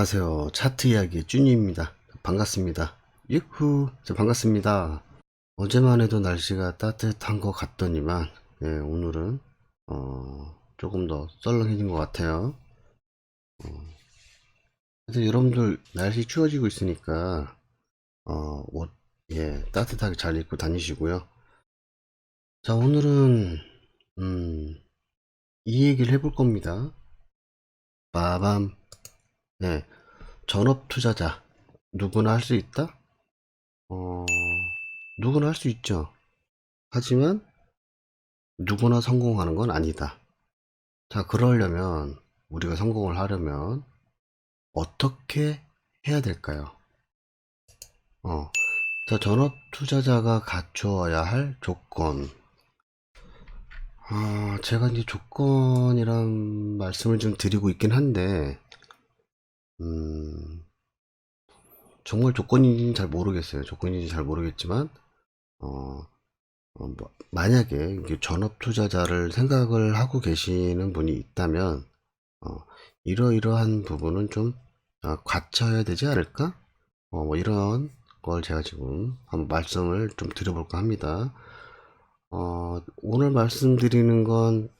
안녕하세요. 차트 이야기의 쭈니입니다. 반갑습니다. 유후, 반갑습니다. 어제만 해도 날씨가 따뜻한 것 같더니만, 오늘은, 조금 더 썰렁해진 것 같아요. 그래서 여러분들 날씨 추워지고 있으니까, 옷, 따뜻하게 잘 입고 다니시고요. 자, 오늘은, 이 얘기를 해볼 겁니다. 빠밤. 네, 전업 투자자. 누구나 할 수 있다? 어, 누구나 할 수 있죠. 하지만 누구나 성공하는 건 아니다. 자, 그러려면 우리가 성공을 하려면 어떻게 해야 될까요? 자, 전업 투자자가 갖추어야 할 조건. 제가 이제 조건이란 말씀을 좀 드리고 있긴 한데, 정말 조건인지는 잘 모르겠어요. 조건인지 잘 모르겠지만, 만약에 이게 전업 투자자를 생각을 하고 계시는 분이 있다면, 이러이러한 부분은 좀 갖춰야 되지 않을까? 뭐 이런 걸 제가 지금 한번 말씀을 좀 드려볼까 합니다. 오늘 말씀드리는 건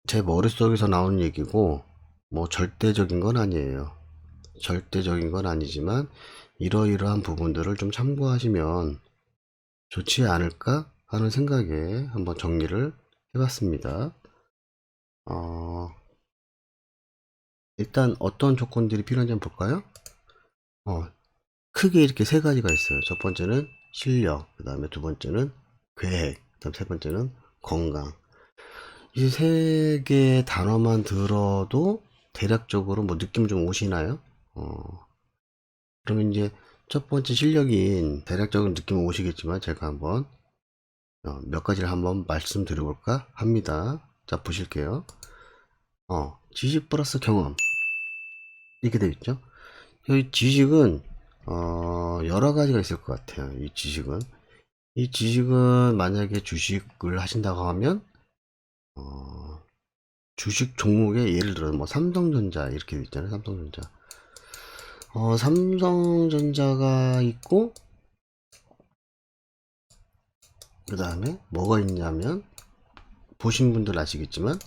제 머릿속에서 나온 얘기고, 뭐 절대적인 건 아니에요. 절대적인 건 아니지만, 이러이러한 부분들을 좀 참고하시면 좋지 않을까 하는 생각에 한번 정리를 해봤습니다. 일단 어떤 조건들이 필요한지 한번 볼까요? 크게 이렇게 세 가지가 있어요. 첫 번째는 실력, 그 다음에 두 번째는 계획, 그 다음 세 번째는 건강. 이 세 개의 단어만 들어도 대략적으로 뭐 느낌 좀 오시나요? 그러면 이제 첫 번째 실력인 대략적인 느낌 오시겠지만 제가 한번 몇 가지를 한번 말씀드려볼까 합니다. 자, 보실게요. 지식 플러스 경험. 이렇게 되어 있죠. 이 지식은 여러 가지가 있을 것 같아요. 이 지식은 만약에 주식을 하신다고 하면 주식 종목에 예를 들어 뭐 삼성전자 이렇게 되어 있잖아요. 삼성전자. 삼성전자가 있고 그 다음에 뭐가 있냐면 보신 분들 아시겠지만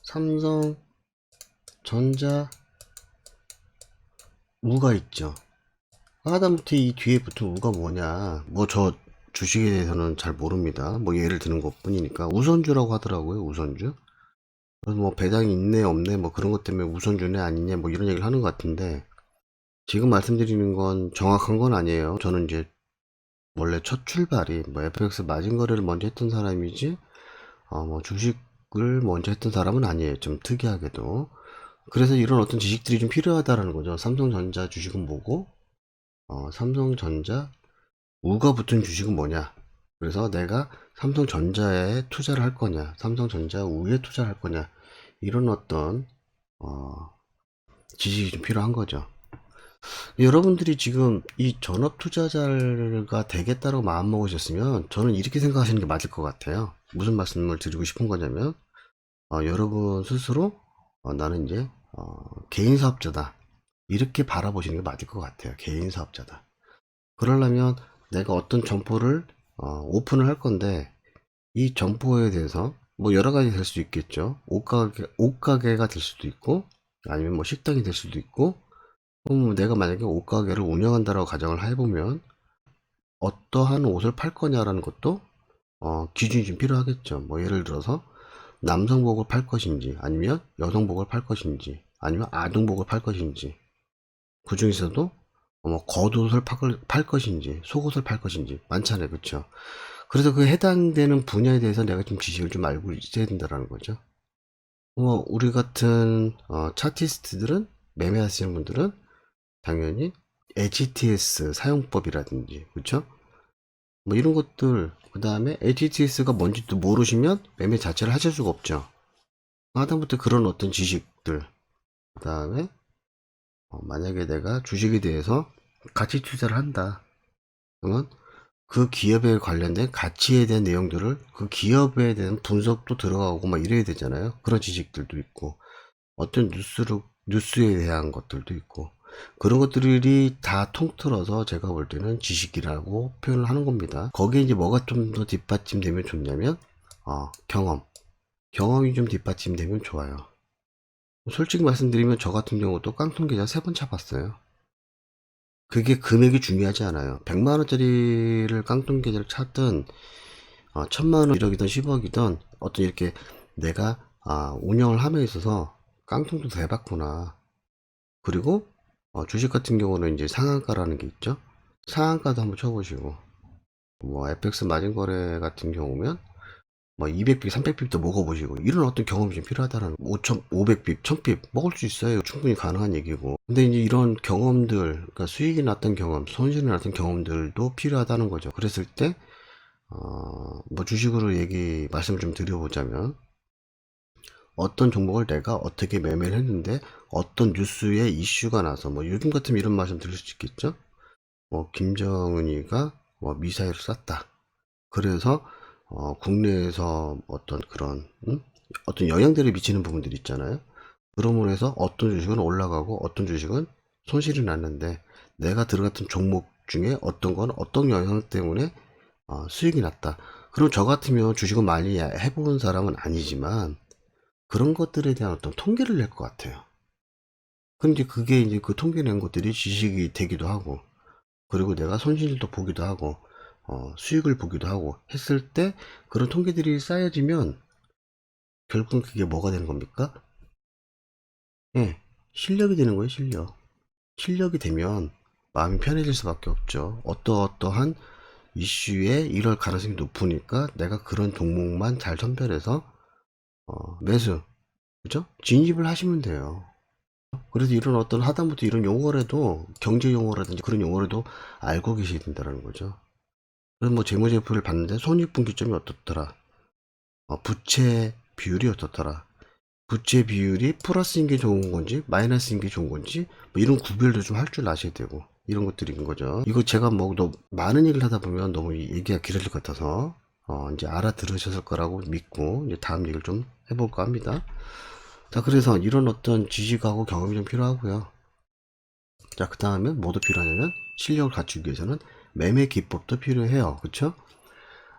삼성전자 우가 있죠. 하다못해 이 뒤에 붙은 우가 뭐냐, 뭐 저 주식에 대해서는 잘 모릅니다. 뭐 예를 드는 것 뿐이니까 우선주라고 하더라고요. 우선주. 그래서 뭐 배당이 있네 없네 뭐 그런 것 때문에 우선주네 아니냐 뭐 이런 얘기를 하는 것 같은데, 지금 말씀드리는 건 정확한 건 아니에요. 저는 이제 원래 첫 출발이 뭐 FX 마진 거래를 먼저 했던 사람이지, 뭐 주식을 먼저 했던 사람은 아니에요. 좀 특이하게도. 그래서 이런 어떤 지식들이 좀 필요하다라는 거죠. 삼성전자 주식은 뭐고, 삼성전자 우가 붙은 주식은 뭐냐. 그래서 내가 삼성전자에 투자를 할 거냐, 삼성전자 우에 투자를 할 거냐, 이런 어떤 지식이 좀 필요한 거죠. 여러분들이 지금 이 전업 투자자가 되겠다고 마음먹으셨으면 저는 이렇게 생각하시는 게 맞을 것 같아요. 무슨 말씀을 드리고 싶은 거냐면, 여러분 스스로 나는 이제 개인 사업자다, 이렇게 바라보시는 게 맞을 것 같아요. 개인 사업자다. 그러려면 내가 어떤 점포를 오픈을 할 건데, 이 점포에 대해서 뭐 여러 가지 될 수 있겠죠. 옷가게가 될 수도 있고, 아니면 뭐 식당이 될 수도 있고, 내가 만약에 옷가게를 운영한다라고 가정을 해보면 어떠한 옷을 팔 거냐라는 것도 기준이 좀 필요하겠죠. 뭐 예를 들어서 남성복을 팔 것인지, 아니면 여성복을 팔 것인지, 아니면 아동복을 팔 것인지, 그 중에서도 뭐 겉옷을 팔 것인지, 속옷을 팔 것인지 많잖아요. 그렇죠? 그래서 그 해당되는 분야에 대해서 내가 좀 지식을 좀 알고 있어야 된다는 거죠. 우리 같은 차티스트들은, 매매하시는 분들은 당연히 HTS 사용법이라든지, 그렇죠? 뭐 이런 것들, 그 다음에 HTS가 뭔지도 모르시면 매매 자체를 하실 수가 없죠. 하다못해 그런 어떤 지식들, 그 다음에 만약에 내가 주식에 대해서 가치 투자를 한다, 그러면 그 기업에 관련된 가치에 대한 내용들을, 그 기업에 대한 분석도 들어가고 막 이래야 되잖아요. 그런 지식들도 있고, 어떤 뉴스에 대한 것들도 있고, 그런 것들이 다 통틀어서 제가 볼 때는 지식이라고 표현을 하는 겁니다. 거기에 이제 뭐가 좀 더 뒷받침되면 좋냐면, 경험이 좀 뒷받침되면 좋아요. 솔직히 말씀드리면 저 같은 경우도 깡통 계좌 3번 차봤어요. 그게 금액이 중요하지 않아요. 100만원짜리를 깡통 계좌를 찾든 1000만원 1억이든 10억이든 어떤 이렇게 내가 운영을 함에 있어서 깡통도 돼봤구나. 그리고 주식 같은 경우는 이제 상한가라는 게 있죠. 상한가도 한번 쳐보시고, 뭐 FX 마진거래 같은 경우면 뭐 200빅, 300빅도 먹어보시고, 이런 어떤 경험이 좀 필요하다는, 500빅, 1000빅 먹을 수 있어요. 충분히 가능한 얘기고. 근데 이제 이런 경험들, 그러니까 수익이 났던 경험, 손실이 났던 경험들도 필요하다는 거죠. 그랬을 때 뭐 주식으로 말씀을 좀 드려보자면, 어떤 종목을 내가 어떻게 매매를 했는데 어떤 뉴스에 이슈가 나서, 뭐 요즘 같으면 이런 말씀 드릴 수 있겠죠. 뭐 김정은이가 뭐 미사일을 쐈다. 그래서 국내에서 어떤 그런 어떤 영향들을 미치는 부분들이 있잖아요. 그러므로 해서 어떤 주식은 올라가고 어떤 주식은 손실이 났는데, 내가 들어갔던 종목 중에 어떤 건 어떤 영향 때문에 수익이 났다. 그럼 저 같으면 주식은 많이 해본 사람은 아니지만 그런 것들에 대한 어떤 통계를 낼 것 같아요. 그럼 이제 그게 이제 그 통계 낸 것들이 지식이 되기도 하고, 그리고 내가 손실도 보기도 하고, 수익을 보기도 하고 했을 때 그런 통계들이 쌓여지면 결국은 그게 뭐가 되는 겁니까? 예, 실력이 되는 거예요, 실력. 실력이 되면 마음이 편해질 수밖에 없죠. 어떠한 이슈에 이럴 가능성이 높으니까 내가 그런 종목만 잘 선별해서 매수, 그죠? 진입을 하시면 돼요. 그래서 이런 어떤 하다못해 이런 용어라도, 경제 용어라든지 그런 용어라도 알고 계셔야 된다는 거죠. 그래서 뭐 재무제표를 봤는데 손익분기점이 어떻더라, 부채 비율이 어떻더라, 부채 비율이 플러스인 게 좋은 건지 마이너스인 게 좋은 건지, 뭐 이런 구별도 좀 할 줄 아셔야 되고, 이런 것들인 거죠. 이거 제가 뭐 너무 많은 얘기를 하다 보면 너무 얘기가 길어질 것 같아서 이제 알아들으셨을 거라고 믿고 이제 다음 얘기를 좀 해볼까 합니다. 자, 그래서 이런 어떤 지식하고 경험이 좀 필요하고요. 자, 그 다음에 뭐도 필요하냐면 실력을 갖추기 위해서는 매매 기법도 필요해요. 그쵸?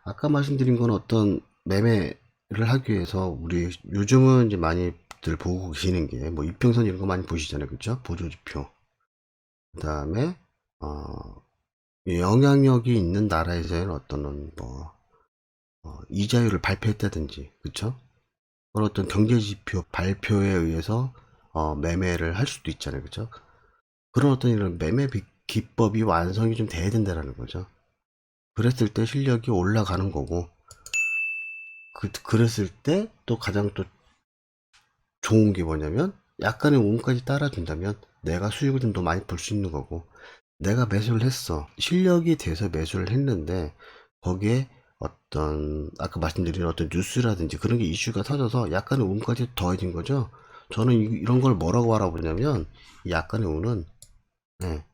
아까 말씀드린 건 어떤 매매를 하기 위해서 우리 요즘은 이제 많이들 보고 계시는 게 뭐 이평선 이런 거 많이 보시잖아요. 그쵸? 보조지표. 그 다음에 영향력이 있는 나라에서는 어떤 뭐 이자율을 발표했다든지, 그쵸? 그런 어떤 경제지표 발표에 의해서 매매를 할 수도 있잖아요. 그쵸? 그런 어떤 이런 매매 기법이 완성이 좀 돼야 된다는 거죠. 그랬을 때 실력이 올라가는 거고, 그랬을 때 또 가장 또 좋은 게 뭐냐면 약간의 운까지 따라준다면 내가 수익을 좀 더 많이 벌 수 있는 거고, 내가 매수를 했어. 실력이 돼서 매수를 했는데 거기에 어떤 아까 말씀드린 어떤 뉴스라든지 그런 게 이슈가 터져서 약간의 운까지 더해진 거죠. 저는 이런 걸 뭐라고 알아보냐면, 이 약간의 운은 네,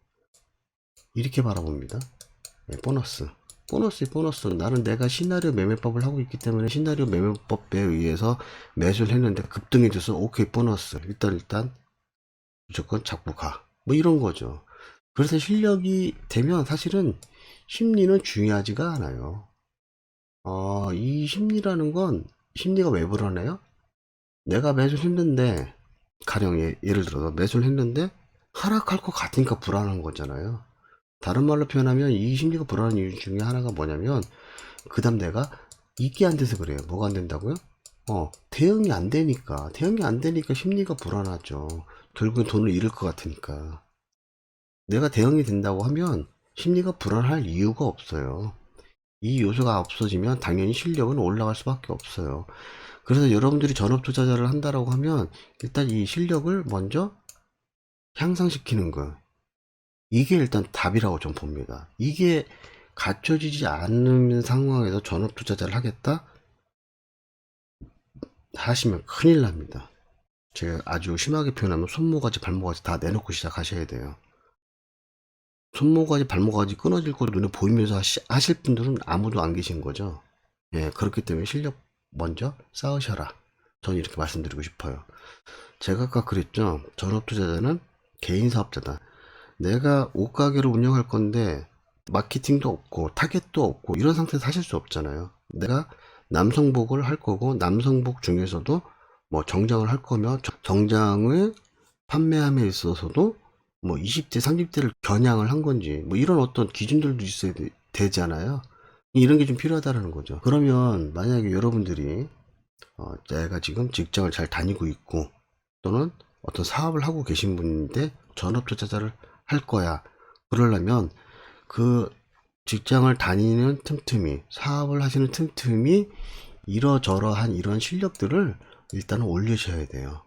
이렇게 바라봅니다. 네, 보너스. 나는 내가 시나리오 매매법을 하고 있기 때문에 시나리오 매매법에 의해서 매수를 했는데 급등해줘서 오케이, 보너스. 일단 무조건 잡고 가. 뭐 이런 거죠. 그래서 실력이 되면 사실은 심리는 중요하지가 않아요. 이 심리라는 건, 심리가 왜 불안해요? 내가 매수를 했는데, 가령 예를 들어서 매수를 했는데 하락할 것 같으니까 불안한 거잖아요. 다른 말로 표현하면 이 심리가 불안한 이유 중에 하나가 뭐냐면, 그 다음 내가 이게 안 돼서 그래요. 뭐가 안 된다고요? 대응이 안 되니까 심리가 불안하죠. 결국엔 돈을 잃을 것 같으니까. 내가 대응이 된다고 하면 심리가 불안할 이유가 없어요. 이 요소가 없어지면 당연히 실력은 올라갈 수밖에 없어요. 그래서 여러분들이 전업 투자자를 한다라고 하면 일단 이 실력을 먼저 향상시키는 거, 이게 일단 답이라고 좀 봅니다. 이게 갖춰지지 않는 상황에서 전업 투자자를 하겠다 하시면 큰일 납니다. 제가 아주 심하게 표현하면 손모가지 발모가지 다 내놓고 시작하셔야 돼요. 손모가지 발모가지 끊어질 거 눈에 보이면서 하실 분들은 아무도 안 계신 거죠. 예, 그렇기 때문에 실력 먼저 쌓으셔라. 저는 이렇게 말씀드리고 싶어요. 제가 아까 그랬죠. 전업투자자는 개인 사업자다. 내가 옷가게를 운영할 건데 마케팅도 없고 타겟도 없고 이런 상태에서 하실 수 없잖아요. 내가 남성복을 할 거고 남성복 중에서도 뭐 정장을 할 거며 정장을 판매함에 있어서도 뭐 20대, 30대를 겨냥을 한 건지 뭐 이런 어떤 기준들도 있어야 되잖아요. 이런 게 좀 필요하다는 거죠. 그러면 만약에 여러분들이 내가 지금 직장을 잘 다니고 있고 또는 어떤 사업을 하고 계신 분인데 전업 투자자를 할 거야. 그러려면 그 직장을 다니는 틈틈이 사업을 하시는 틈틈이 이러저러한 이런 실력들을 일단은 올리셔야 돼요.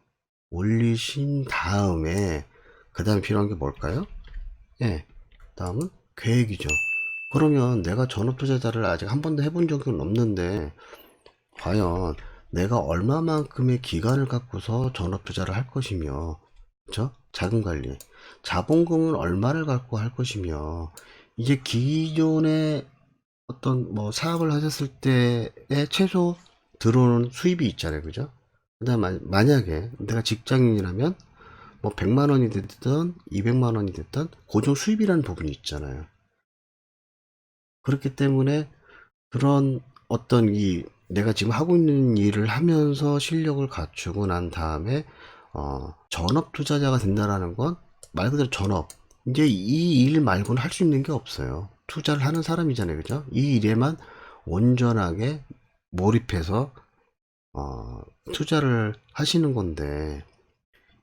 올리신 다음에 그 다음에 필요한 게 뭘까요? 예, 다음은 계획이죠. 그러면 내가 전업 투자자를 아직 한 번도 해본 적은 없는데 과연 내가 얼마만큼의 기간을 갖고서 전업 투자를 할 것이며, 그쵸? 자금 관리, 자본금은 얼마를 갖고 할 것이며, 이제 기존에 어떤 뭐 사업을 하셨을 때의 최소 들어오는 수입이 있잖아요, 그죠? 그다음 만약에 내가 직장인이라면 뭐 100만 원이 됐든 200만 원이 됐든 고정 수입이라는 부분이 있잖아요. 그렇기 때문에 그런 어떤 이 내가 지금 하고 있는 일을 하면서 실력을 갖추고 난 다음에 전업 투자자가 된다라는 건 말 그대로 전업. 이제 이 일 말고는 할 수 있는 게 없어요. 투자를 하는 사람이잖아요, 그죠? 이 일에만 온전하게 몰입해서 투자를 하시는 건데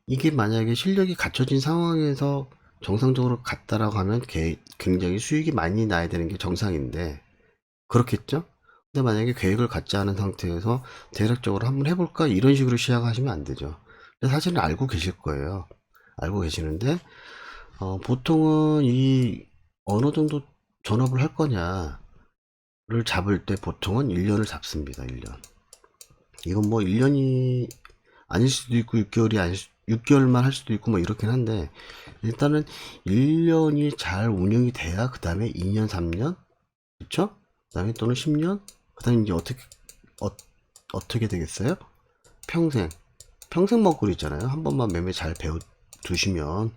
이게 만약에 실력이 갖춰진 상황에서 정상적으로 갔다라고 하면 굉장히 수익이 많이 나야 되는 게 정상인데 그렇겠죠? 근데 만약에 계획을 갖지 않은 상태에서 대략적으로 한번 해볼까 이런 식으로 시작하시면 안 되죠. 근데 사실은 알고 계실 거예요. 알고 계시는데 보통은 이 어느 정도 전업을 할 거냐를 잡을 때 보통은 1년을 잡습니다. 1년. 이건 뭐 1년이 아닐 수도 있고 6개월이 아닐 6개월만 할 수도 있고 뭐 이렇긴 한데 일단은 1년이 잘 운영이 돼야 그 다음에 2년, 3년, 그쵸? 그 다음에 또는 10년, 그 다음에 이제 어떻게 되겠어요? 평생. 평생 먹거리 있잖아요. 한 번만 매매 잘 배워 두시면.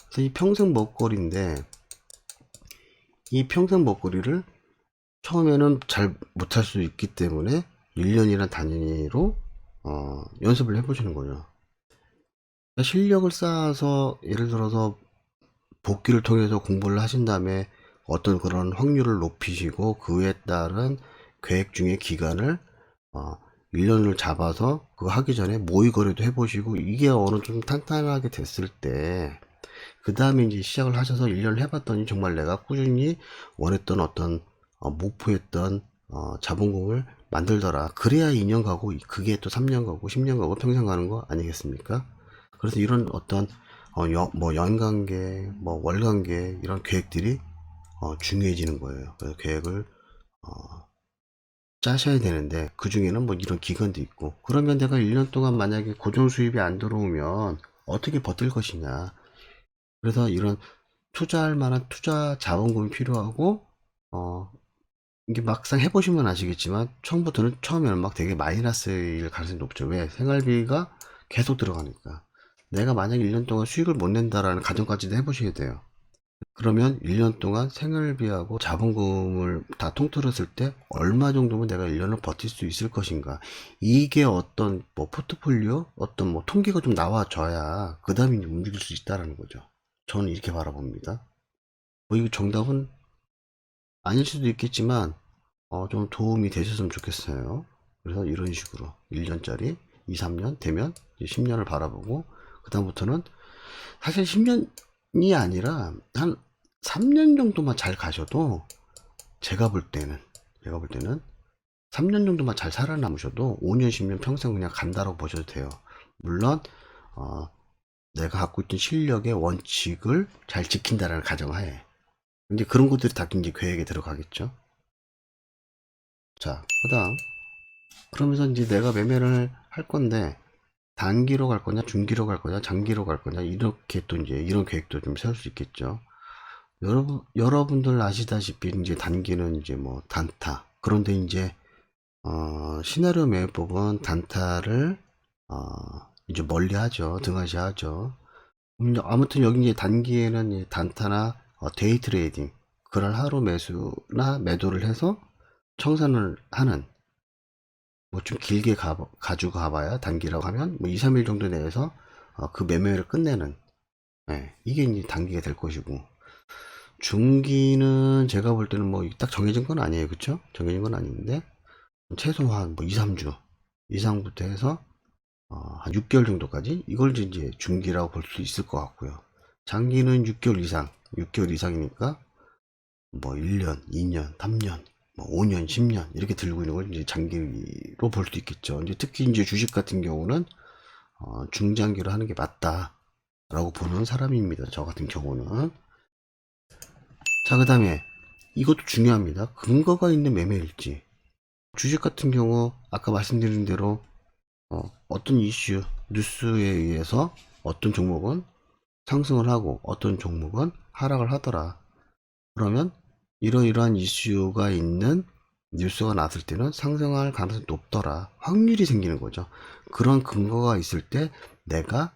그래서 이 평생 먹거리인데, 이 평생 먹거리를 처음에는 잘 못할 수 있기 때문에 1년이란 단위로, 연습을 해보시는 거죠. 그러니까 실력을 쌓아서, 예를 들어서 복귀를 통해서 공부를 하신 다음에 어떤 그런 확률을 높이시고 그에 따른 계획 중에 기간을 1년을 잡아서 그거 하기 전에 모의 거래도 해보시고 이게 어느 정도 탄탄하게 됐을 때 그 다음에 이제 시작을 하셔서 1년을 해봤더니 정말 내가 꾸준히 원했던 어떤 목표했던 자본금을 만들더라. 그래야 2년 가고 그게 또 3년 가고 10년 가고 평생 가는 거 아니겠습니까? 그래서 이런 어떤 뭐 연관계, 뭐 월관계 이런 계획들이 중요해지는 거예요. 그래서 계획을 짜셔야 되는데 그 중에는 뭐 이런 기간도 있고 그러면 내가 1년 동안 만약에 고정 수입이 안 들어오면 어떻게 버틸 것이냐. 그래서 이런 투자할 만한 투자 자본금이 필요하고 이게 막상 해보시면 아시겠지만 처음에는 막 되게 마이너스일 가능성이 높죠. 왜? 생활비가 계속 들어가니까. 내가 만약 1년 동안 수익을 못 낸다라는 가정까지도 해보셔야 돼요. 그러면 1년 동안 생활비하고 자본금을 다 통틀었을 때 얼마 정도면 내가 1년을 버틸 수 있을 것인가. 이게 어떤 뭐 포트폴리오, 어떤 뭐 통계가 좀 나와줘야 그 다음에 움직일 수 있다라는 거죠. 저는 이렇게 바라봅니다. 뭐 이거 정답은 아닐 수도 있겠지만 좀 도움이 되셨으면 좋겠어요. 그래서 이런 식으로 1년짜리 2, 3년 되면 10년을 바라보고 그 다음부터는 사실 10년이 아니라 한 3년 정도만 잘 가셔도 제가 볼 때는 3년 정도만 잘 살아남으셔도 5년, 10년 평생 그냥 간다고 보셔도 돼요. 물론 내가 갖고 있던 실력의 원칙을 잘 지킨다라는 가정하에. 근데 그런 것들이 다 이제 계획에 들어가겠죠. 자, 그다음 그러면서 이제 내가 매매를 할 건데 단기로 갈 거냐, 중기로 갈 거냐, 장기로 갈 거냐 이렇게 또 이제 이런 계획도 좀 세울 수 있겠죠. 여러분들 아시다시피 이제 단기는 이제 뭐 단타. 그런데 이제 시나리오 매매법은 단타를 이제 멀리 하죠. 등하시 하죠. 아무튼 여기 이제 단기에는 단타나 데이 트레이딩, 그날 하루 매수나 매도를 해서 청산을 하는, 뭐 좀 길게 가지고 가봐야 단기라고 하면 뭐 2, 3일 정도 내에서 그 매매를 끝내는, 예, 이게 이제 단기가 될 것이고, 중기는 제가 볼 때는 뭐 딱 정해진 건 아니에요. 그쵸? 정해진 건 아닌데, 최소한 뭐 2, 3주 이상부터 해서 한 6개월 정도까지 이걸 이제 중기라고 볼 수 있을 것 같고요. 장기는 6개월 이상, 6개월 이상이니까 뭐 1년, 2년, 3년, 뭐 5년, 10년 이렇게 들고 있는 걸 이제 장기로 볼 수 있겠죠. 이제 특히 이제 주식 같은 경우는 중장기로 하는 게 맞다라고 보는 사람입니다. 저 같은 경우는. 자, 그 다음에 이것도 중요합니다. 근거가 있는 매매일지. 주식 같은 경우 아까 말씀드린 대로 어떤 이슈, 뉴스에 의해서 어떤 종목은 상승을 하고 어떤 종목은 하락을 하더라. 그러면 이러이러한 이슈가 있는 뉴스가 나왔을 때는 상승할 가능성이 높더라. 확률이 생기는 거죠. 그런 근거가 있을 때 내가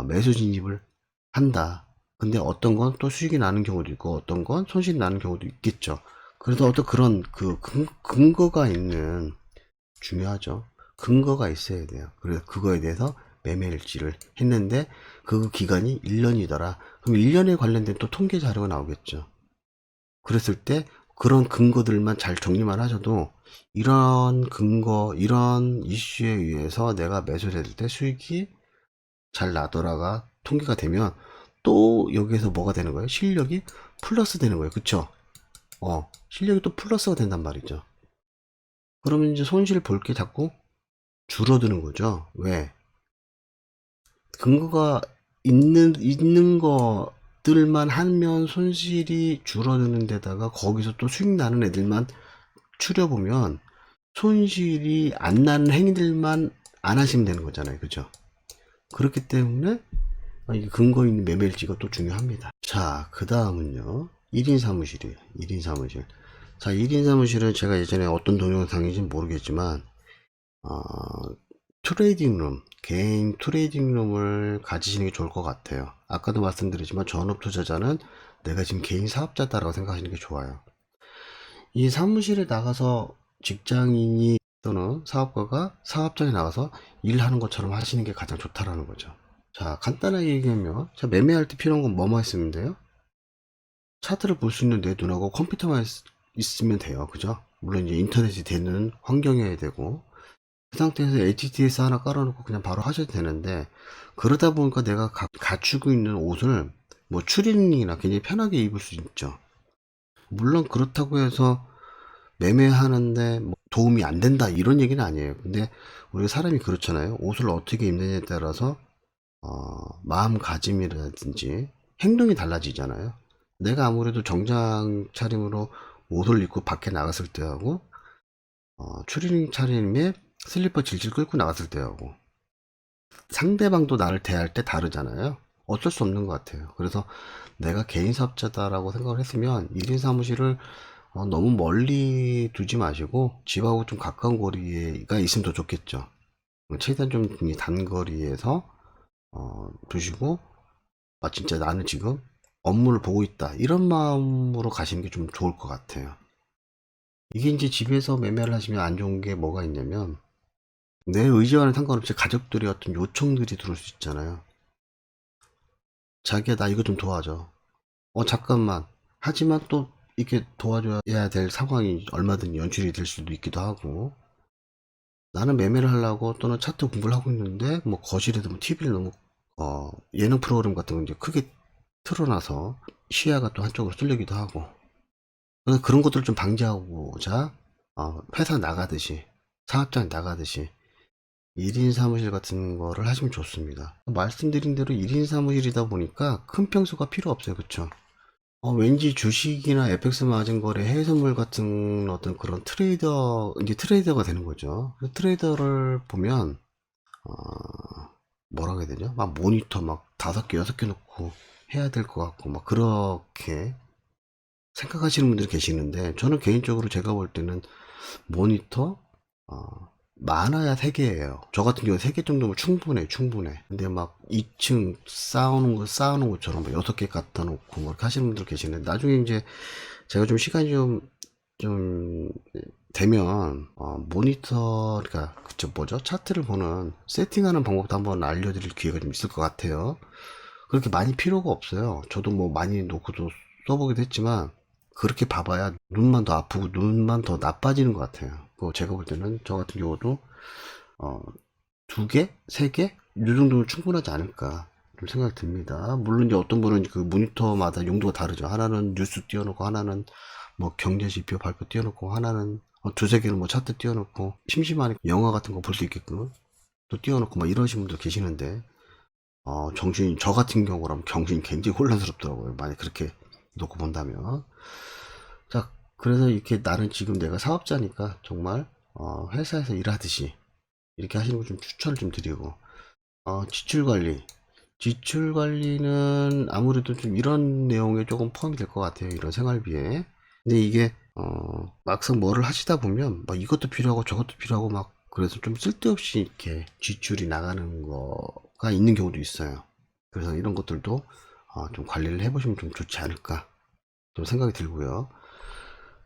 매수 진입을 한다. 근데 어떤 건 또 수익이 나는 경우도 있고 어떤 건 손실이 나는 경우도 있겠죠. 그래서 어떤 그런 그 근거가 있는, 중요하죠. 근거가 있어야 돼요. 그래서 그거에 대해서 매매일지를 했는데 그 기간이 1년이더라. 그럼 1년에 관련된 또 통계 자료가 나오겠죠. 그랬을 때 그런 근거들만 잘 정리만 하셔도 이런 근거, 이런 이슈에 의해서 내가 매수를 했을 때 수익이 잘 나더라가 통계가 되면 또 여기에서 뭐가 되는 거예요? 실력이 플러스 되는 거예요. 그쵸? 실력이 또 플러스가 된단 말이죠. 그러면 이제 손실 볼 게 자꾸 줄어드는 거죠. 왜? 근거가 있는 것들만 하면 손실이 줄어드는 데다가 거기서 또 수익 나는 애들만 추려보면 손실이 안 나는 행위들만 안 하시면 되는 거잖아요. 그죠? 그렇기 때문에 이 근거 있는 매매일지가 또 중요합니다. 자, 그 다음은요. 1인 사무실이에요. 1인 사무실. 자, 1인 사무실은 제가 예전에 어떤 동영상인지 모르겠지만, 트레이딩룸, 개인 트레이딩룸을 가지시는 게 좋을 것 같아요. 아까도 말씀드렸지만 전업 투자자는 내가 지금 개인 사업자다라고 생각하시는 게 좋아요. 이 사무실에 나가서 직장인이 또는 사업가가 사업장에 나가서 일하는 것처럼 하시는 게 가장 좋다라는 거죠. 자, 간단하게 얘기하면, 자, 매매할 때 필요한 건 뭐만 있으면 돼요? 차트를 볼 수 있는 내 눈하고 컴퓨터만 있으면 돼요. 그죠? 물론 이제 인터넷이 되는 환경이어야 되고, 그 상태에서 HTS 하나 깔아놓고 그냥 바로 하셔도 되는데, 그러다 보니까 내가 갖추고 있는 옷을 뭐 추리닝이나 굉장히 편하게 입을 수 있죠. 물론 그렇다고 해서 매매하는데 뭐 도움이 안 된다 이런 얘기는 아니에요. 근데 우리가 사람이 그렇잖아요. 옷을 어떻게 입느냐에 따라서 마음가짐이라든지 행동이 달라지잖아요. 내가 아무래도 정장 차림으로 옷을 입고 밖에 나갔을 때하고 추리닝 차림에 슬리퍼 질질 끌고 나갔을 때하고 상대방도 나를 대할 때 다르잖아요. 어쩔 수 없는 것 같아요. 그래서 내가 개인 사업자다라고 생각을 했으면 1인 사무실을 너무 멀리 두지 마시고 집하고 좀 가까운 거리가 있으면 더 좋겠죠. 최대한 좀 단거리에서 두시고 진짜 나는 지금 업무를 보고 있다 이런 마음으로 가시는 게 좀 좋을 것 같아요. 이게 이제 집에서 매매를 하시면 안 좋은 게 뭐가 있냐면 내 의지와는 상관없이 가족들의 어떤 요청들이 들어올 수 있잖아요. 자기야 나 이거 좀 도와줘. 잠깐만. 하지만 또 이렇게 도와줘야 될 상황이 얼마든 연출이 될 수도 있기도 하고, 나는 매매를 하려고 또는 차트 공부를 하고 있는데 뭐 거실에도 뭐 TV를 너무 예능 프로그램 같은 거 이제 크게 틀어놔서 시야가 또 한쪽으로 쏠리기도 하고, 그래서 그런 것들을 좀 방지하고자 회사 나가듯이 사업장 나가듯이 1인 사무실 같은 거를 하시면 좋습니다. 말씀드린 대로 1인 사무실이다 보니까 큰 평수가 필요 없어요. 그쵸? 왠지 주식이나 FX 마진 거래, 해외 선물 같은 어떤 그런 이제 트레이더가 되는 거죠. 그 트레이더를 보면, 뭐라고 해야 되냐? 막 모니터 막 5개, 6개 놓고 해야 될 것 같고, 막 그렇게 생각하시는 분들이 계시는데, 저는 개인적으로 제가 볼 때는 모니터, 많아야 3개예요. 저 같은 경우 3개 정도면 충분해. 근데 막 2층 쌓아놓은 것처럼 6개 갖다 놓고 막 하시는 분들 계시는데, 나중에 이제 제가 좀 시간이 좀 되면, 모니터, 그러니까, 그쵸, 뭐죠? 차트를 보는, 세팅하는 방법도 한번 알려드릴 기회가 좀 있을 것 같아요. 그렇게 많이 필요가 없어요. 저도 뭐 많이 놓고도 써보기도 했지만, 그렇게 봐봐야 눈만 더 아프고 눈만 더 나빠지는 것 같아요. 제가 볼 때는 저 같은 경우도 어, 2개, 3개 이 정도면 충분하지 않을까 좀 생각이 듭니다. 물론 이제 어떤 분은 그 모니터마다 용도가 다르죠. 하나는 뉴스 띄워놓고, 하나는 뭐 경제 지표 발표 띄워놓고, 하나는 2-3개는 뭐 차트 띄워놓고, 심심하니까 영화 같은 거 볼 수 있게끔 또 띄워놓고 막 이러신 분들 계시는데, 저 같은 경우라면 정신이 굉장히 혼란스럽더라고요. 만약 그렇게 놓고 본다면. 자, 그래서 이렇게 나는 지금 내가 사업자니까 정말 회사에서 일하듯이 이렇게 하시는 거 좀 추천을 좀 드리고, 지출 관리. 지출 관리는 아무래도 좀 이런 내용에 조금 포함이 될 것 같아요. 이런 생활비에. 근데 이게 막상 뭐를 하시다 보면 막 이것도 필요하고 저것도 필요하고 막, 그래서 좀 쓸데없이 이렇게 지출이 나가는 거가 있는 경우도 있어요. 그래서 이런 것들도 좀 관리를 해보시면 좀 좋지 않을까 좀 생각이 들고요.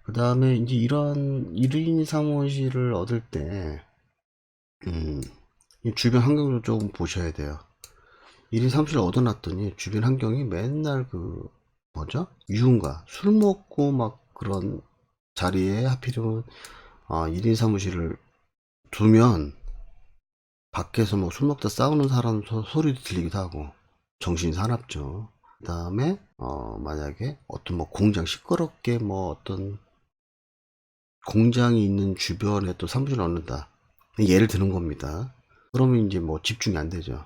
그 다음에 이제 이런 1인 사무실을 얻을 때, 이 주변 환경도 조금 보셔야 돼요. 1인 사무실을 얻어놨더니 주변 환경이 맨날 뭐죠? 유흥가, 술 먹고 막 그런 자리에 하필이면 1인 사무실을 두면 밖에서 뭐 술 먹다 싸우는 사람 소리도 들리기도 하고 정신이 사납죠. 그 다음에 만약에 어떤 뭐 공장 시끄럽게 뭐 어떤 공장이 있는 주변에 또 사무실을 얻는다. 예를 드는 겁니다. 그러면 이제 뭐 집중이 안 되죠.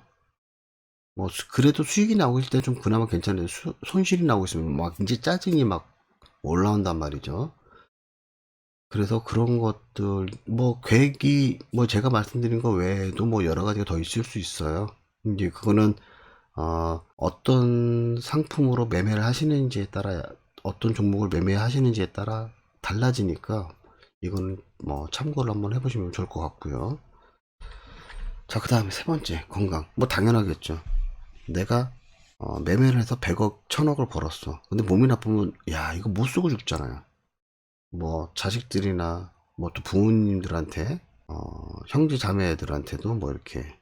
뭐 그래도 수익이 나오고 있을 때 좀 그나마 괜찮은데, 손실이 나오고 있으면 막 이제 짜증이 막 올라온단 말이죠. 그래서 그런 것들 뭐 계획이 뭐 제가 말씀드린 거 외에도 뭐 여러 가지가 더 있을 수 있어요. 이제 그거는 어떤 상품으로 매매를 하시는지에 따라, 어떤 종목을 매매하시는지에 따라 달라지니까 이건 뭐 참고를 한번 해보시면 좋을 것 같고요. 자, 그 다음에 세 번째, 건강. 뭐 당연하겠죠. 내가 매매를 해서 100억, 1000억을 벌었어. 근데 몸이 나쁘면 야, 이거 못 쓰고 죽잖아요. 뭐 자식들이나 뭐 또 부모님들한테, 형제 자매들한테도 뭐 이렇게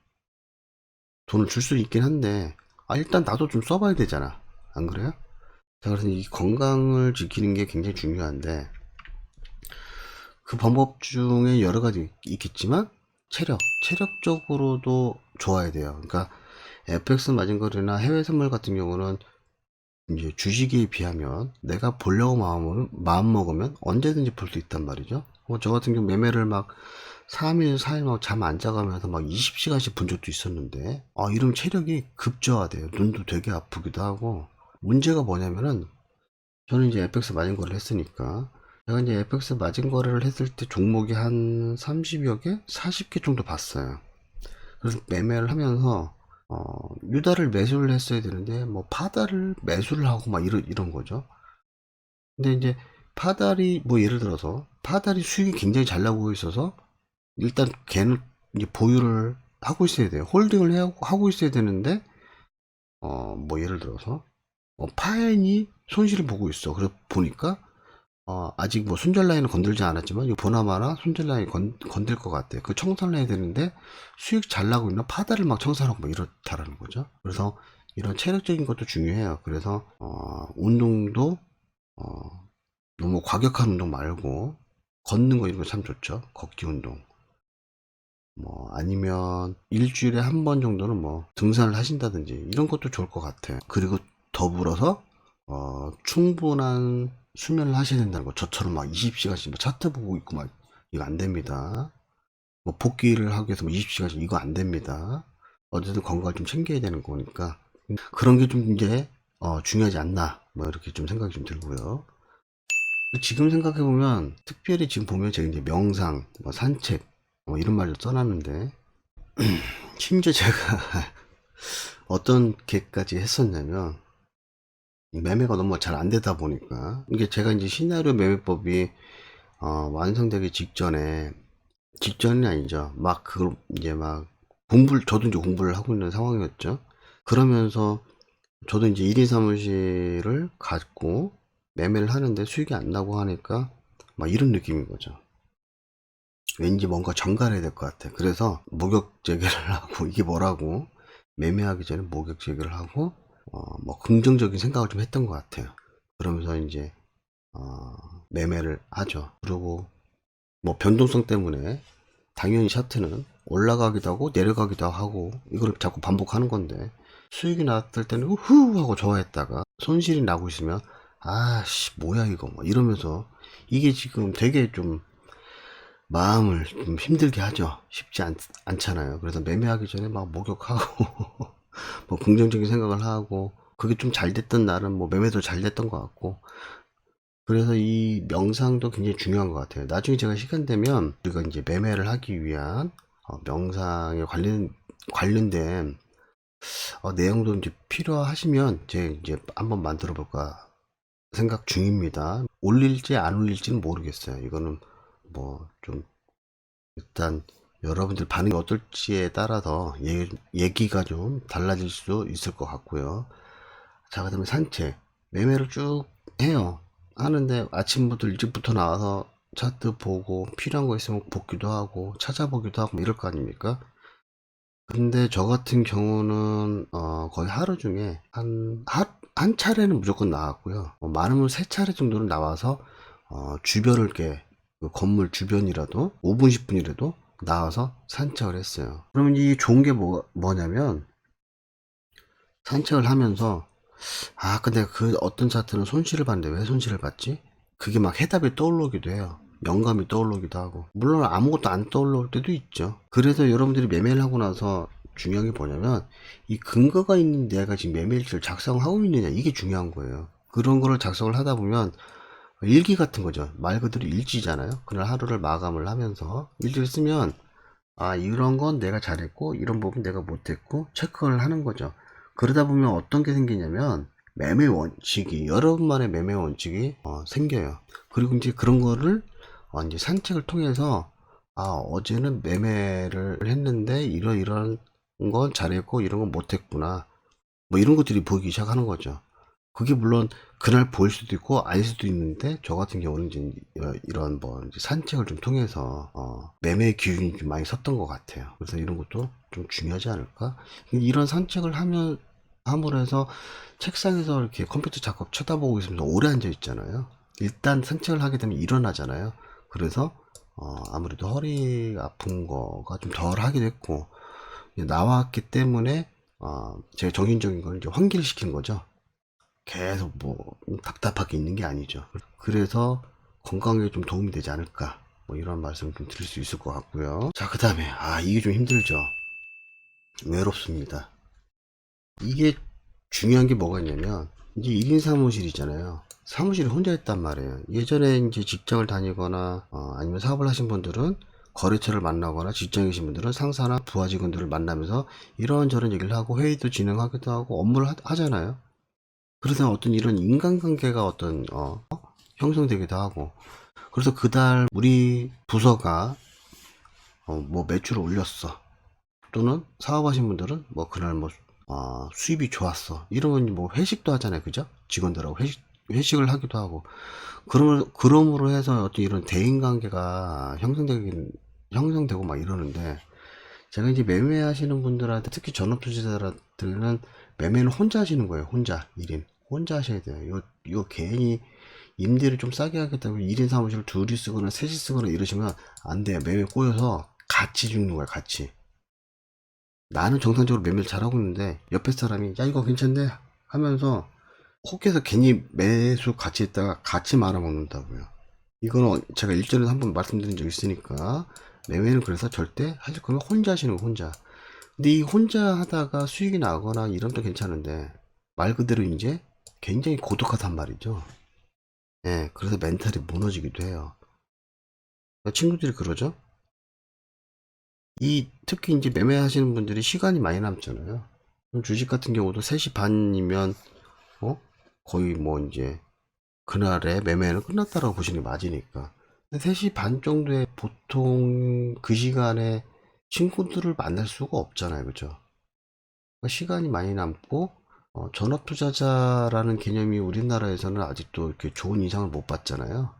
돈을 줄 수 있긴 한데, 일단 나도 좀 써봐야 되잖아. 안 그래요? 자, 그래서 이 건강을 지키는 게 굉장히 중요한데, 그 방법 중에 여러 가지 있겠지만, 체력적으로도 좋아야 돼요. 그러니까 FX 마진거리나 해외 선물 같은 경우는 이제 주식에 비하면 내가 보려고 마음 먹으면 언제든지 볼 수 있단 말이죠. 저 같은 경우 매매를 막 3일, 4일 막 잠 안 자가면서 막 20시간씩 본 적도 있었는데, 이러면 체력이 급저하돼요. 눈도 되게 아프기도 하고. 문제가 뭐냐면은, 저는 이제 FX 마진 거래를 했으니까, 제가 이제 FX 마진 거래를 했을 때 종목이 한 30여 개, 40개 정도 봤어요. 그래서 매매를 하면서 유다를 매수를 했어야 되는데 뭐 파다를 매수를 하고 막 이런 거죠. 근데 이제 파달이 뭐 예를 들어서 파달이 수익이 굉장히 잘 나고 있어서 일단 걔는 이제 보유를 하고 있어야 돼요. 홀딩을 하고 있어야 되는데 뭐 예를 들어서 파엔이 손실을 보고 있어. 그래서 보니까 아직 뭐 손절 라인은 건들지 않았지만, 이거 보나마나 손절 라인 건들 것 같아. 그 청산을 해야 되는데, 수익 잘 나고 있나? 파다를 막 청산하고 뭐 이렇다라는 거죠. 그래서 이런 체력적인 것도 중요해요. 그래서, 운동도, 너무 과격한 운동 말고, 걷는 거 이런 거 참 좋죠. 걷기 운동. 뭐, 아니면 일주일에 한 번 정도는 뭐, 등산을 하신다든지, 이런 것도 좋을 것 같아요. 그리고 더불어서, 충분한 수면을 하셔야 된다는 거. 저처럼 막 20시간씩 뭐 차트 보고 있고 막, 이거 안 됩니다. 뭐 복귀를 하기 위해서 뭐 20시간씩, 이거 안 됩니다. 어쨌든 건강을 좀 챙겨야 되는 거니까. 그런 게 좀 이제, 중요하지 않나. 뭐 이렇게 좀 생각이 좀 들고요. 지금 생각해보면, 특별히 지금 보면 제가 이제 명상, 뭐 산책, 뭐 이런 말을 써놨는데, 심지어 제가 어떤 계획까지 했었냐면, 매매가 너무 잘 안 되다 보니까, 이게 제가 이제 시나리오 매매법이 완성되기 직전에 직전이 아니죠. 막 그걸 이제 막 저도 이제 공부를 하고 있는 상황이었죠. 그러면서 저도 이제 1인 사무실을 갖고 매매를 하는데 수익이 안 나고 하니까 막 이런 느낌인 거죠. 왠지 뭔가 전가해야 될 것 같아. 그래서 목욕 재개를 하고, 이게 뭐라고 매매하기 전에 목욕 재개를 하고 뭐 긍정적인 생각을 좀 했던 것 같아요. 그러면서 이제 매매를 하죠. 그리고 뭐 변동성 때문에 당연히 차트는 올라가기도 하고 내려가기도 하고 이걸 자꾸 반복하는 건데, 수익이 났을 때는 우후 하고 좋아했다가 손실이 나고 있으면 아씨 뭐야 이거 뭐 이러면서, 이게 지금 되게 좀 마음을 좀 힘들게 하죠. 쉽지 않잖아요. 그래서 매매하기 전에 막 목욕하고 뭐 긍정적인 생각을 하고, 그게 좀 잘 됐던 날은 뭐 매매도 잘 됐던 것 같고, 그래서 이 명상도 굉장히 중요한 것 같아요. 나중에 제가 시간 되면 우리가 이제 매매를 하기 위한 명상에 관련된 내용도 이제 필요하시면 제가 이제 한번 만들어 볼까 생각 중입니다. 올릴지 안 올릴지는 모르겠어요. 이거는 뭐 좀 일단 여러분들 반응이 어떨지에 따라서 얘기가 좀 달라질 수 있을 것 같고요. 자, 그다음에 산책. 매매를 쭉 해요. 하는데 아침부터 일찍부터 나와서 차트 보고 필요한 거 있으면 보기도 하고 찾아보기도 하고 뭐 이럴 거 아닙니까? 근데 저 같은 경우는 거의 하루 중에 한 차례는 무조건 나왔고요. 많으면 세 차례 정도는 나와서 주변을 이렇게, 그 건물 주변이라도 5분 10분이라도 나와서 산책을 했어요. 그러면 이 좋은 게 뭐냐면, 산책을 하면서 근데 그 어떤 차트는 손실을 봤는데 왜 손실을 봤지? 그게 막 해답이 떠오르기도 해요. 영감이 떠오르기도 하고. 물론 아무것도 안 떠올릴 때도 있죠. 그래서 여러분들이 매매를 하고 나서 중요한 게 뭐냐면, 이 근거가 있는 내가 지금 매매일지를 작성하고 있느냐, 이게 중요한 거예요. 그런 거를 작성을 하다 보면 일기 같은 거죠. 말 그대로 일지잖아요. 그날 하루를 마감을 하면서 일지를 쓰면 이런 건 내가 잘했고 이런 부분 내가 못했고 체크를 하는 거죠. 그러다 보면 어떤 게 생기냐면, 매매 원칙이, 여러분만의 매매 원칙이 생겨요. 그리고 이제 그런 거를 이제 산책을 통해서 어제는 매매를 했는데 이런 건 잘했고 이런 건 못했구나, 뭐 이런 것들이 보이기 시작하는 거죠. 그게 물론 그날 보일 수도 있고 아닐 수도 있는데, 저 같은 경우는 이제 이런 뭐 이제 산책을 좀 통해서 매매 기준이 좀 많이 섰던 것 같아요. 그래서 이런 것도 좀 중요하지 않을까? 이런 산책을 함으로 해서 책상에서 이렇게 컴퓨터 작업 쳐다보고 있으면서 오래 앉아 있잖아요. 일단 산책을 하게 되면 일어나잖아요. 그래서 아무래도 허리 아픈 거가 좀 덜 하게 됐고, 나왔기 때문에 제가 정신적인 걸 이제 환기를 시킨 거죠. 계속 뭐 답답하게 있는 게 아니죠. 그래서 건강에 좀 도움이 되지 않을까, 뭐 이런 말씀을 좀 드릴 수 있을 것 같고요. 자, 그 다음에 이게 좀 힘들죠. 외롭습니다. 이게 중요한 게 뭐가 있냐면, 이제 1인 사무실이잖아요. 사무실에 혼자 있단 말이에요. 예전에 이제 직장을 다니거나 아니면 사업을 하신 분들은 거래처를 만나거나, 직장에 계신 분들은 상사나 부하 직원들을 만나면서 이런저런 얘기를 하고 회의도 진행하기도 하고 업무를 하잖아요. 그래서 어떤 이런 인간관계가 형성되기도 하고, 그래서 그달 우리 부서가 뭐 매출을 올렸어, 또는 사업하신 분들은 뭐 그날 뭐 수입이 좋았어 이러면 뭐 회식도 하잖아요. 그죠? 직원들하고 회식을 하기도 하고, 그러므로 해서 어떤 이런 대인관계가 형성되고 막 이러는데, 제가 이제 매매하시는 분들한테, 특히 전업투자자들은 매매는 혼자 하시는 거예요. 혼자 1인 혼자 하셔야 돼요. 이거 괜히 임대를 좀 싸게 하겠다고 1인 사무실을 둘이 쓰거나 셋이 쓰거나 이러시면 안 돼요. 매매 꼬여서 같이 죽는 거야, 같이. 나는 정상적으로 매매를 잘하고 있는데 옆에 사람이 야 이거 괜찮네 하면서 혹해서 괜히 매수 같이 했다가 같이 말아먹는다고요. 이거는 제가 일전에 한번 말씀드린 적 있으니까, 매매는 그래서 절대 하실 거면 혼자 하시는 거, 혼자. 근데 이 혼자 하다가 수익이 나거나 이러면 또 괜찮은데, 말 그대로 이제 굉장히 고독하단 말이죠. 예, 그래서 멘탈이 무너지기도 해요. 친구들이 그러죠. 특히 이제 매매하시는 분들이 시간이 많이 남잖아요. 그럼 주식 같은 경우도 3시 반이면 거의 뭐 이제 그날의 매매는 끝났다라고 보시는 게 맞으니까. 근데 3시 반 정도에 보통 그 시간에 친구들을 만날 수가 없잖아요. 그죠? 그러니까 시간이 많이 남고, 전업투자자라는 개념이 우리나라에서는 아직도 이렇게 좋은 인상을 못 받잖아요.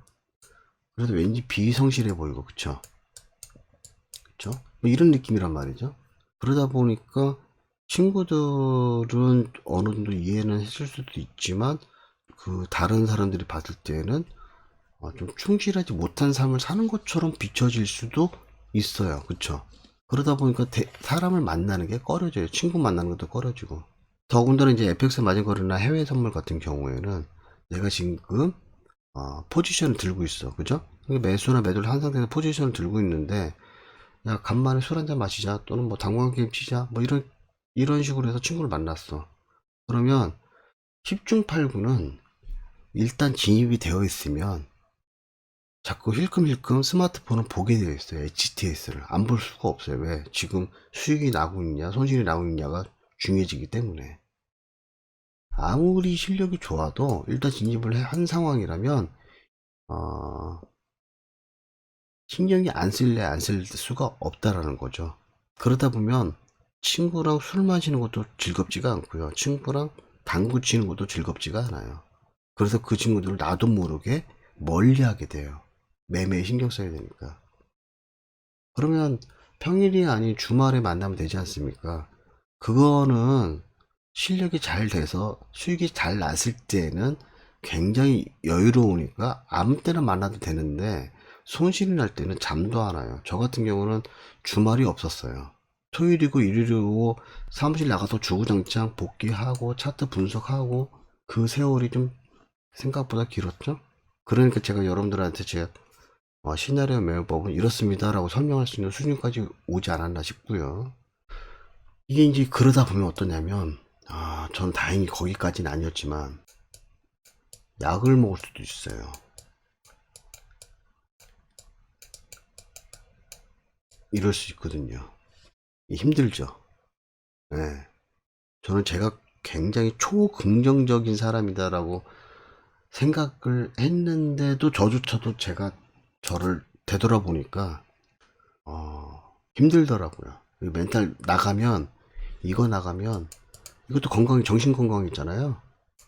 그래서 왠지 비성실해 보이고, 그쵸? 그쵸? 뭐 이런 느낌이란 말이죠. 그러다 보니까 친구들은 어느 정도 이해는 해줄 수도 있지만, 그 다른 사람들이 봤을 때는 좀 충실하지 못한 삶을 사는 것처럼 비춰질 수도 있어요. 그쵸? 그러다 보니까 사람을 만나는 게 꺼려져요. 친구 만나는 것도 꺼려지고. 더군다나 이제 FX 마진거래나 해외 선물 같은 경우에는 내가 지금 포지션을 들고 있어. 그죠? 매수나 매도를 한 상태에서 포지션을 들고 있는데, 야, 간만에 술 한잔 마시자. 또는 뭐 당구한 게임 치자. 뭐 이런 식으로 해서 친구를 만났어. 그러면 10중 8구는 일단 진입이 되어 있으면 자꾸 힐끔힐끔 스마트폰을 보게 되어 있어요. HTS를. 안 볼 수가 없어요. 왜? 지금 수익이 나고 있냐, 손실이 나고 있냐가 중요해지기 때문에. 아무리 실력이 좋아도 일단 진입을 한 상황이라면, 어, 신경이 안 쓸래 안 쓸 수가 없다라는 거죠. 그러다 보면 친구랑 술 마시는 것도 즐겁지가 않고요. 친구랑 당구 치는 것도 즐겁지가 않아요. 그래서 그 친구들을 나도 모르게 멀리하게 돼요. 매매에 신경 써야 되니까. 그러면 평일이 아닌 주말에 만나면 되지 않습니까? 그거는 실력이 잘 돼서 수익이 잘 났을 때는 굉장히 여유로우니까 아무 때나 만나도 되는데, 손실이 날 때는 잠도 안 와요. 저 같은 경우는 주말이 없었어요. 토요일이고 일요일이고 사무실 나가서 주구장창 복귀하고 차트 분석하고, 그 세월이 좀 생각보다 길었죠. 그러니까 제가 여러분들한테 제가 시나리오 매매법은 이렇습니다 라고 설명할 수 있는 수준까지 오지 않았나 싶고요. 이게 이제 그러다 보면 어떠냐면, 전 다행히 거기까지는 아니었지만 약을 먹을 수도 있어요. 이럴 수 있거든요. 힘들죠. 네. 저는 제가 굉장히 초긍정적인 사람이다라고 생각을 했는데도 저조차도 제가 저를 되돌아보니까 힘들더라고요. 멘탈 나가면, 이거 나가면, 이것도 건강이, 정신 건강 있잖아요.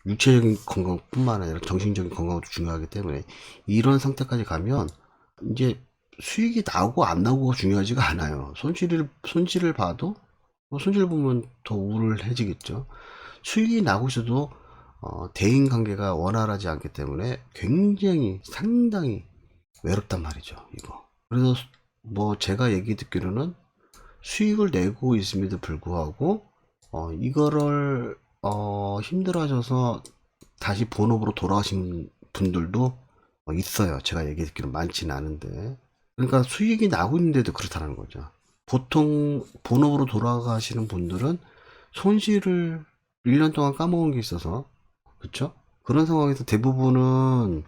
육체적인 건강뿐만 아니라 정신적인 건강도 중요하기 때문에 이런 상태까지 가면 이제 수익이 나오고 안 나오고가 중요하지가 않아요. 손실을 봐도, 손실 보면 더 우울해지겠죠. 수익이 나고 있어도 대인 관계가 원활하지 않기 때문에 굉장히 상당히 외롭단 말이죠, 이거. 그래서 뭐 제가 얘기 듣기로는 수익을 내고 있음에도 불구하고 이거를 힘들어하셔서 다시 본업으로 돌아가신 분들도 있어요. 제가 얘기 듣기로 많지는 않은데. 그러니까 수익이 나고 있는데도 그렇다는 거죠. 보통 본업으로 돌아가시는 분들은 손실을 1년 동안 까먹은 게 있어서, 그쵸? 그런 상황에서 대부분은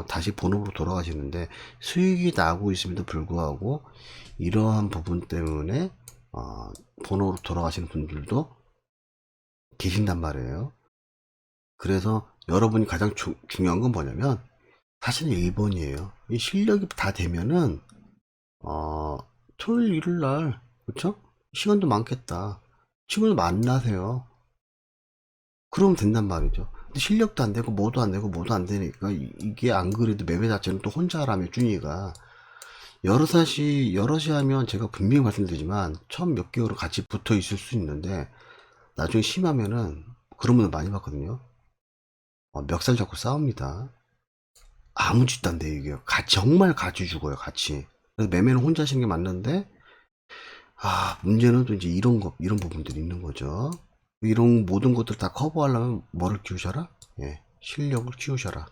다시 본업으로 돌아가시는데, 수익이 나고 있음에도 불구하고 이러한 부분 때문에 본업으로 돌아가시는 분들도 계신단 말이에요. 그래서 여러분이 가장 중요한 건 뭐냐면 사실은 1번이에요. 이 실력이 다 되면은 토요일 일요일날, 그쵸? 시간도 많겠다. 친구들 만나세요. 그러면 된단 말이죠. 근데 실력도 안 되고 뭐도 안 되고 뭐도 안 되니까 이게 안 그래도 매매 자체는 또 혼자 하라며 준이가 여럿이 하면 제가 분명히 말씀드리지만 처음 몇 개월은 같이 붙어 있을 수 있는데 나중에 심하면은 그런 분들 많이 봤거든요. 멱살 잡고 싸웁니다. 아무 짓도 안 돼요, 이게. 정말 같이 죽어요, 같이. 그래서 매매는 혼자 하시는 게 맞는데, 문제는 또 이제 이런 부분들이 있는 거죠. 이런 모든 것들 다 커버하려면 뭐를 키우셔라? 예, 실력을 키우셔라.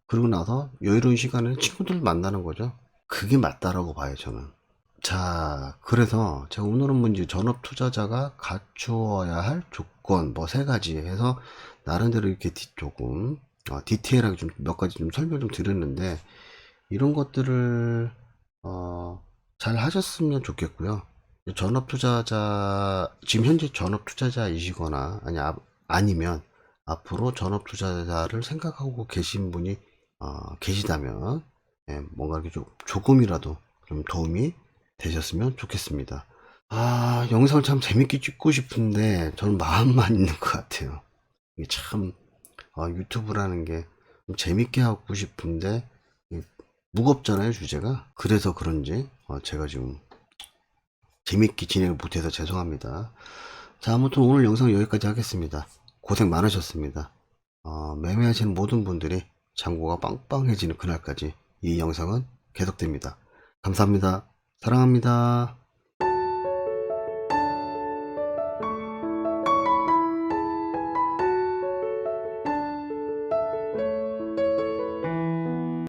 그러고 나서 여유로운 시간에 친구들 만나는 거죠. 그게 맞다라고 봐요, 저는. 자, 그래서 제가 오늘은 문제 전업 투자자가 갖추어야 할 조건 뭐 세 가지 해서 나름대로 이렇게 조금 디테일하게 좀 몇 가지 좀 설명 좀 드렸는데, 이런 것들을 잘 하셨으면 좋겠고요. 전업 투자자, 지금 현재 전업 투자자이시거나 아니면 앞으로 전업 투자자를 생각하고 계신 분이 계시다면 뭔가 이렇게 조금이라도 좀 도움이 되셨으면 좋겠습니다. 영상을 참 재밌게 찍고 싶은데 저는 마음만 있는 것 같아요. 이게 참 유튜브라는 게 좀 재밌게 하고 싶은데 무겁잖아요, 주제가. 그래서 그런지 제가 지금 재밌게 진행을 못해서 죄송합니다. 자, 아무튼 오늘 영상 여기까지 하겠습니다. 고생 많으셨습니다. 매매하시는 모든 분들이 잔고가 빵빵해지는 그날까지 이 영상은 계속됩니다. 감사합니다. 사랑합니다.